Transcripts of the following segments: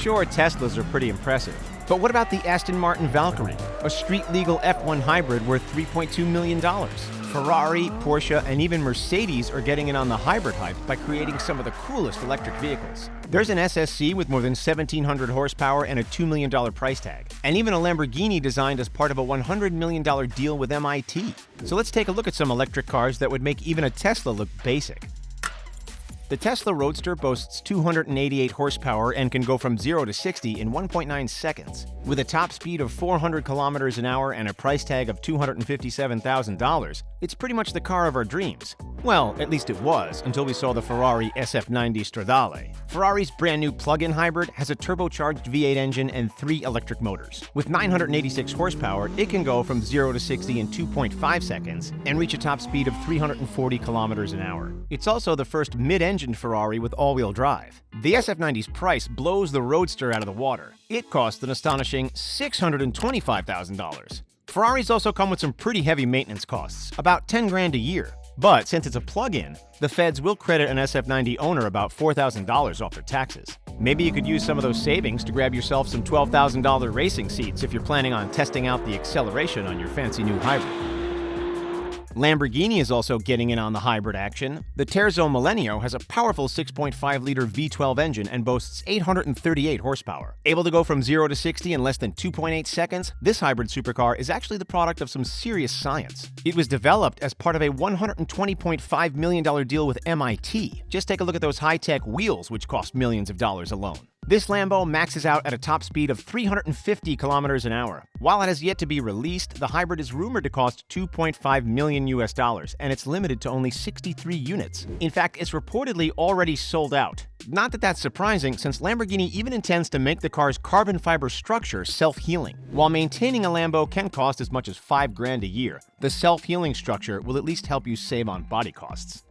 Sure, Teslas are pretty impressive, but what about the Aston Martin Valkyrie, a street-legal F1 hybrid worth $3.2 million? Ferrari, Porsche, and even Mercedes are getting in on the hybrid hype by creating some of the coolest electric vehicles. There's an SSC with more than 1,700 horsepower and a $2 million price tag, and even a Lamborghini designed as part of a $100 million deal with MIT. So let's take a look at some electric cars that would make even a Tesla look basic. The Tesla Roadster boasts 288 horsepower and can go from 0 to 60 in 1.9 seconds. With a top speed of 400 kilometers an hour and a price tag of $257,000, it's pretty much the car of our dreams. Well, at least it was, until we saw the Ferrari SF90 Stradale. Ferrari's brand new plug-in hybrid has a turbocharged V8 engine and 3 electric motors. With 986 horsepower, it can go from 0 to 60 in 2.5 seconds and reach a top speed of 340 kilometers an hour. It's also the first mid-engined Ferrari with all-wheel drive. The SF90's price blows the Roadster out of the water. It costs an astonishing $625,000. Ferraris also come with some pretty heavy maintenance costs, about $10 grand a year. But since it's a plug-in, the feds will credit an SF90 owner about $4,000 off their taxes. Maybe you could use some of those savings to grab yourself some $12,000 racing seats if you're planning on testing out the acceleration on your fancy new hybrid. Lamborghini is also getting in on the hybrid action. The Terzo Millennio has a powerful 6.5-liter V12 engine and boasts 838 horsepower. Able to go from 0 to 60 in less than 2.8 seconds, this hybrid supercar is actually the product of some serious science. It was developed as part of a $120.5 million deal with MIT. Just take a look at those high-tech wheels, which cost millions of dollars alone. This Lambo maxes out at a top speed of 350 kilometers an hour. While it has yet to be released, the hybrid is rumored to cost $2.5 million and it's limited to only 63 units. In fact, it's reportedly already sold out. Not that that's surprising, since Lamborghini even intends to make the car's carbon fiber structure self-healing. While maintaining a Lambo can cost as much as $5 grand a year, the self-healing structure will at least help you save on body costs.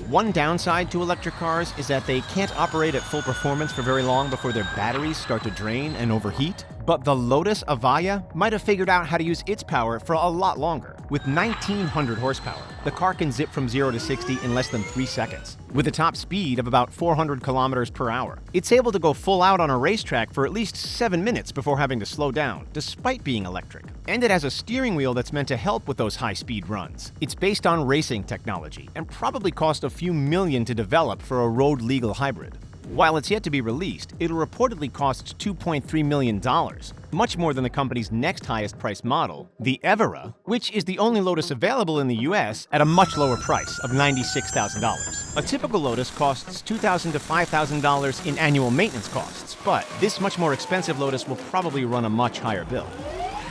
One downside to electric cars is that they can't operate at full performance for very long before their batteries start to drain and overheat. But the LOTUS EVIJA might have figured out how to use its power for a lot longer. With 1,900 horsepower, the car can zip from 0 to 60 in less than 3 seconds, with a top speed of about 400 kilometers per hour. It's able to go full out on a racetrack for at least 7 minutes before having to slow down, despite being electric. And it has a steering wheel that's meant to help with those high-speed runs. It's based on racing technology and probably cost a few million to develop for a road-legal hybrid. While it's yet to be released, it'll reportedly cost $2.3 million, much more than the company's next highest priced model, the EVORA, which is the only Lotus available in the US at a much lower price of $96,000. A typical Lotus costs $2,000 to $5,000 in annual maintenance costs, but this much more expensive Lotus will probably run a much higher bill.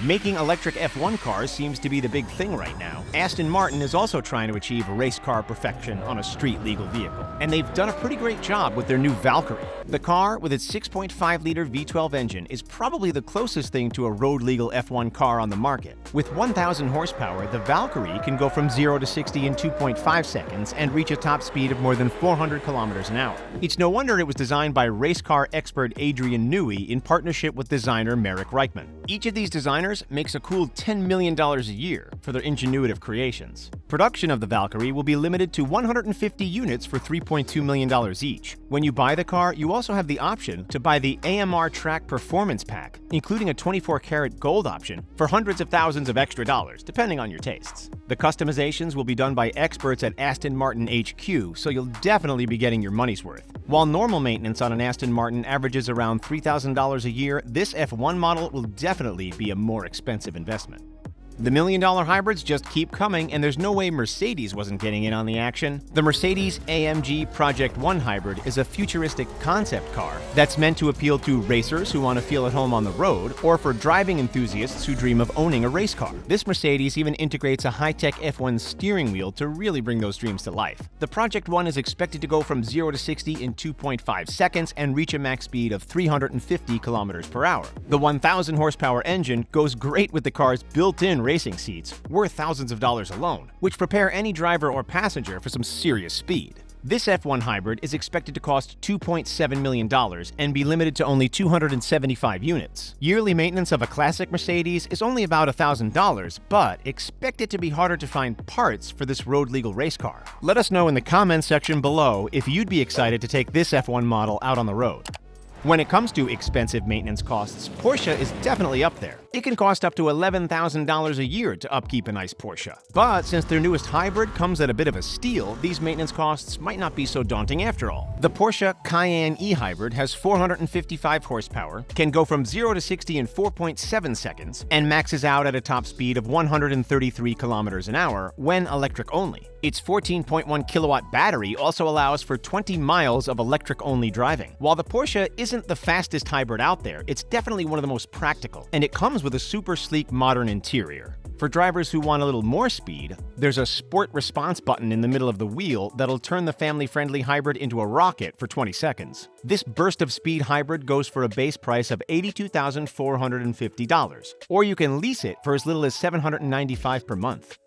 Making electric F1 cars seems to be the big thing right now. Aston Martin is also trying to achieve race car perfection on a street-legal vehicle, and they've done a pretty great job with their new Valkyrie. The car, with its 6.5-liter V12 engine, is probably the closest thing to a road-legal F1 car on the market. With 1,000 horsepower, the Valkyrie can go from 0 to 60 in 2.5 seconds and reach a top speed of more than 400 kilometers an hour. It's no wonder it was designed by race car expert Adrian Newey in partnership with designer Merrick Reichman. Each of these designers makes a cool $10 million a year for their ingenuitive creations. Production of the Valkyrie will be limited to 150 units for $3.2 million each. When you buy the car, you also have the option to buy the AMR Track Performance Pack, including a 24-karat gold option for hundreds of thousands of extra dollars, depending on your tastes. The customizations will be done by experts at Aston Martin HQ, so you'll definitely be getting your money's worth. While normal maintenance on an Aston Martin averages around $3,000 a year, this F1 model will definitely be a more expensive investment. The million-dollar hybrids just keep coming, and there's no way Mercedes wasn't getting in on the action. The Mercedes-AMG Project ONE hybrid is a futuristic concept car that's meant to appeal to racers who want to feel at home on the road, or for driving enthusiasts who dream of owning a race car. This Mercedes even integrates a high-tech F1 steering wheel to really bring those dreams to life. The Project ONE is expected to go from 0 to 60 in 2.5 seconds and reach a max speed of 350 kilometers per hour. The 1,000 horsepower engine goes great with the car's built-in racing seats, worth thousands of dollars alone, which prepare any driver or passenger for some serious speed. This F1 hybrid is expected to cost $2.7 million and be limited to only 275 units. Yearly maintenance of a classic Mercedes is only about $1,000, but expect it to be harder to find parts for this road-legal race car. Let us know in the comments section below if you'd be excited to take this F1 model out on the road. When it comes to expensive maintenance costs, Porsche is definitely up there. It can cost up to $11,000 a year to upkeep a nice Porsche. But since their newest hybrid comes at a bit of a steal, these maintenance costs might not be so daunting after all. The Porsche Cayenne e-Hybrid has 455 horsepower, can go from 0 to 60 in 4.7 seconds, and maxes out at a top speed of 133 kilometers an hour when electric only. Its 14.1 kilowatt battery also allows for 20 miles of electric-only driving. While the Porsche isn't the fastest hybrid out there, it's definitely one of the most practical, and it comes with a super sleek modern interior. For drivers who want a little more speed, there's a sport response button in the middle of the wheel that'll turn the family-friendly hybrid into a rocket for 20 seconds. This burst of speed hybrid goes for a base price of $82,450, or you can lease it for as little as $795 per month.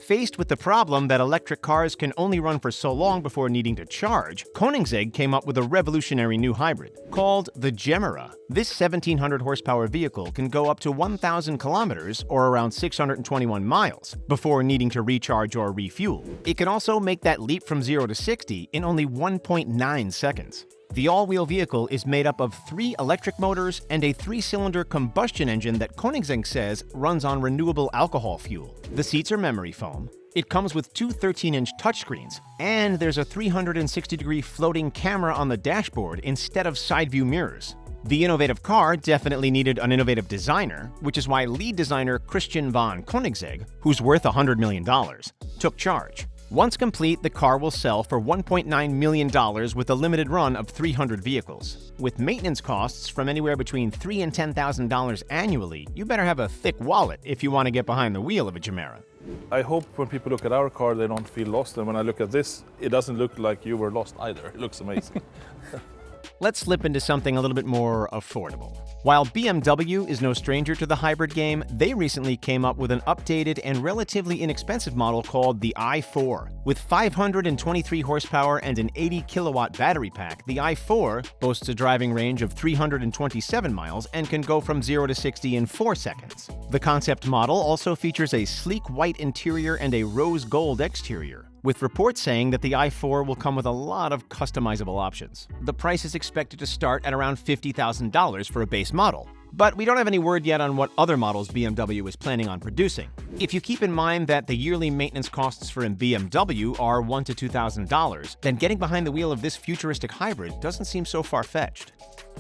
Faced with the problem that electric cars can only run for so long before needing to charge, Koenigsegg came up with a revolutionary new hybrid called the Gemera. This 1,700 horsepower vehicle can go up to 1,000 kilometers, or around 621 miles, before needing to recharge or refuel. It can also make that leap from 0 to 60 in only 1.9 seconds. The all-wheel vehicle is made up of 3 electric motors and a 3-cylinder combustion engine that Koenigsegg says runs on renewable alcohol fuel. The seats are memory foam. It comes with 2 13-inch touchscreens, and there's a 360-degree floating camera on the dashboard instead of side-view mirrors. The innovative car definitely needed an innovative designer, which is why lead designer Christian Von Koenigsegg, who's worth $100 million, took charge. Once complete, the car will sell for $1.9 million with a limited run of 300 vehicles. With maintenance costs from anywhere between $3,000 and $10,000 annually, you better have a thick wallet if you want to get behind the wheel of a Gemera. I hope when people look at our car, they don't feel lost. And when I look at this, it doesn't look like you were lost either. It looks amazing. Let's slip into something a little bit more affordable. While BMW is no stranger to the hybrid game, they recently came up with an updated and relatively inexpensive model called the i4. With 523 horsepower and an 80 kilowatt battery pack, the i4 boasts a driving range of 327 miles and can go from 0 to 60 in 4 seconds. The concept model also features a sleek white interior and a rose gold exterior, with reports saying that the i4 will come with a lot of customizable options. The price is expected to start at around $50,000 for a base model. But we don't have any word yet on what other models BMW is planning on producing. If you keep in mind that the yearly maintenance costs for a BMW are $1,000 to $2,000, then getting behind the wheel of this futuristic hybrid doesn't seem so far-fetched.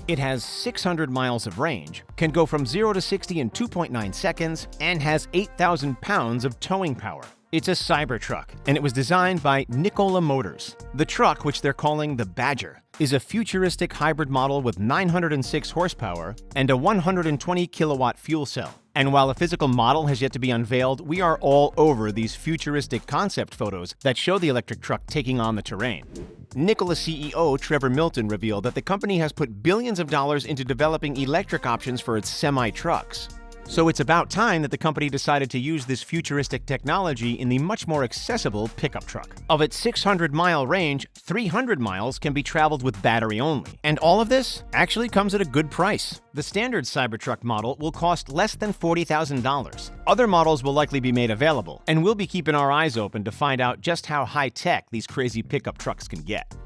It has 600 miles of range, can go from 0 to 60 in 2.9 seconds, and has 8,000 pounds of towing power. It's a cybertruck, and it was designed by Nikola Motors. The truck, which they're calling the Badger, is a futuristic hybrid model with 906 horsepower and a 120 kilowatt fuel cell. And while a physical model has yet to be unveiled, we are all over these futuristic concept photos that show the electric truck taking on the terrain. Nikola CEO Trevor Milton revealed that the company has put billions of dollars into developing electric options for its semi-trucks. So it's about time that the company decided to use this futuristic technology in the much more accessible pickup truck. Of its 600-mile range, 300 miles can be traveled with battery only. And all of this actually comes at a good price. The standard Cybertruck model will cost less than $40,000. Other models will likely be made available, and we'll be keeping our eyes open to find out just how high-tech these crazy pickup trucks can get.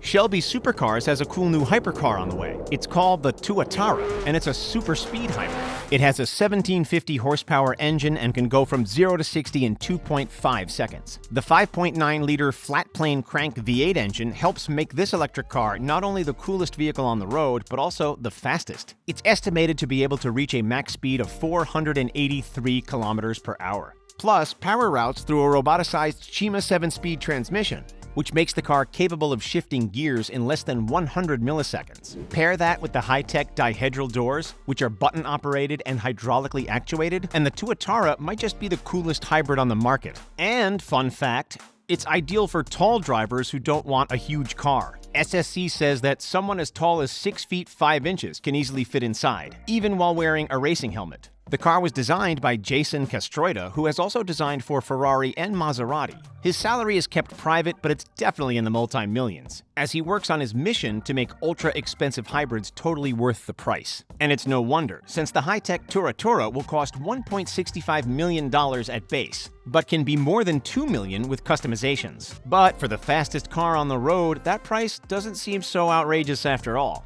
Shelby Supercars has a cool new hypercar on the way. It's called the Tuatara, and it's a super speed hybrid. It has a 1750 horsepower engine and can go from 0 to 60 in 2.5 seconds. The 5.9-liter flat-plane crank V8 engine helps make this electric car not only the coolest vehicle on the road, but also the fastest. It's estimated to be able to reach a max speed of 483 kilometers per hour. Plus, power routes through a roboticized Shima 7-speed transmission, which makes the car capable of shifting gears in less than 100 milliseconds. Pair that with the high-tech dihedral doors, which are button-operated and hydraulically actuated, and the Tuatara might just be the coolest hybrid on the market. And, fun fact, it's ideal for tall drivers who don't want a huge car. SSC says that someone as tall as 6 feet 5 inches can easily fit inside, even while wearing a racing helmet. The car was designed by Jason Castroida, who has also designed for Ferrari and Maserati. His salary is kept private, but it's definitely in the multi-millions, as he works on his mission to make ultra-expensive hybrids totally worth the price. And it's no wonder, since the high-tech Tuatara will cost $1.65 million at base, but can be more than $2 million with customizations. But for the fastest car on the road, that price doesn't seem so outrageous after all.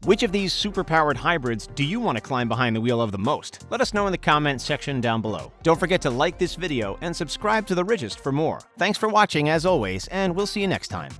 Which of these super-powered hybrids do you want to climb behind the wheel of the most? Let us know in the comment section down below. Don't forget to like this video and subscribe to The Ridgest for more. Thanks for watching as always, and we'll see you next time.